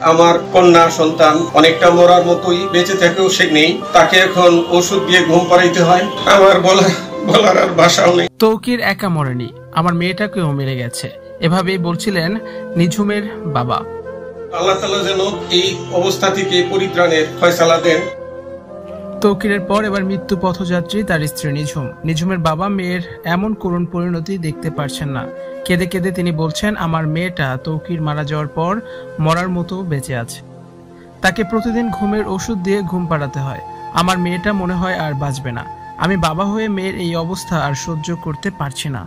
আমার কন্যা সন্তান অনেকটা মরার মতোই, বেঁচে থেকেও সে নেই, তাকে এখন ওষুধ দিয়ে ঘুম পাড়াইতে হয়। আমার বলার আর ভাষাও নেই। তৌকির একা মরেনি, আমার মেয়েটাকেও মেরে গেছে, এভাবেই বলছিলেন নিঝুমের বাবা। আল্লাহ তাআলা যেন এই অবস্থা থেকে পরিত্রাণের ফয়সালা দেন। তৌকিরের পর এবার মৃত্যু পথযাত্রী তার স্ত্রী নিঝুম। নিঝুমের বাবা মেয়ের এমন করুণ পরিণতি দেখতে পারছেন না। কেঁদে কেঁদে তিনি বলছেন, আমার মেয়েটা তৌকির মারা যাওয়ার পর মরার মতো বেঁচে আছে। তাকে প্রতিদিন ঘুমের ওষুধ দিয়ে ঘুম পাড়াতে হয়। আমার মেয়েটা মনে হয় আর বাঁচবে না। আমি বাবা হয়ে মেয়ের এই অবস্থা আর সহ্য করতে পারছি না।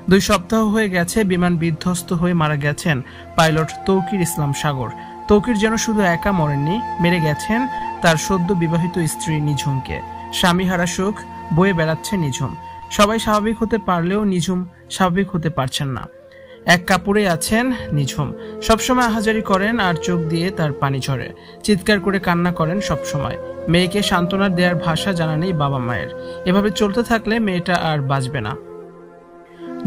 2 সপ্তাহ হয়ে গেছে বিমান বিধ্বস্ত হয়ে মারা গেছেন পাইলট তৌকির ইসলাম সাগর। তৌকির যেন শুধু একা মরেননি, মেরে গেছেন তার সদ্য বিবাহিত স্ত্রী নিঝুমকে। স্বামীহারা সুখ বয়ে বেড়াচ্ছে নিঝুম। সবাই স্বাভাবিক হতে পারলেও নিঝুম স্বাভাবিক হতে পারছেন না। এক কাপড়ে আছেন নিঝুম, সবসময় আহাজারি করেন আর চোখ দিয়ে তার পানি ঝরে। চিৎকার করে কান্না করেন সবসময়। মেয়েকে সান্ত্বনা দেওয়ার ভাষা জানা নেই বাবা মায়ের। এভাবে চলতে থাকলে মেয়েটা আর বাঁচবে না।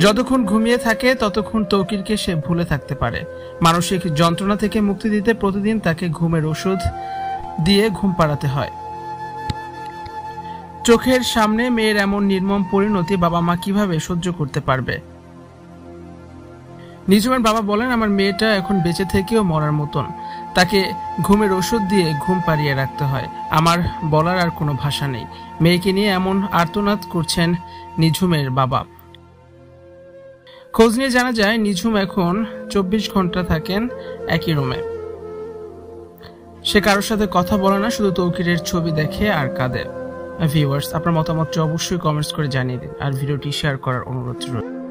যতক্ষণ ঘুমিয়ে থাকে ততক্ষণ তৌকিরকে সে ভুলে থাকতে পারে। মানসিক যন্ত্রণা থেকে মুক্তি দিতে প্রতিদিন তাকে ঘুমের ওষুধ দিয়ে ঘুম পাড়াতে হয়। চোখের সামনে মেয়ের এমন নির্মম পরিণতি বাবা মা কিভাবে সহ্য করতে পারবে? নিঝুমের বাবা বলেন, আমার মেয়েটা এখন বেঁচে থেকেও মরার মতন, তাকে ঘুমের ওষুধ দিয়ে ঘুম পাড়িয়ে রাখতে হয়। আমার বলার আর কোনো ভাষা নেই। মেয়েকে নিয়ে এমন আর্তনাদ করছেন নিঝুমের বাবা। খোঁজ নিয়ে জানা যায় নিঝুম এখন 24 ঘন্টা থাকেন একই রুমে। সে কারোর সাথে কথা বলে না, শুধু তৌকিরের ছবি দেখে আর কাঁদে। ভিউয়ার্স, আপনার মতামতটি অবশ্যই কমেন্টস করে জানিয়ে দিন আর ভিডিওটি শেয়ার করার অনুরোধ রইল।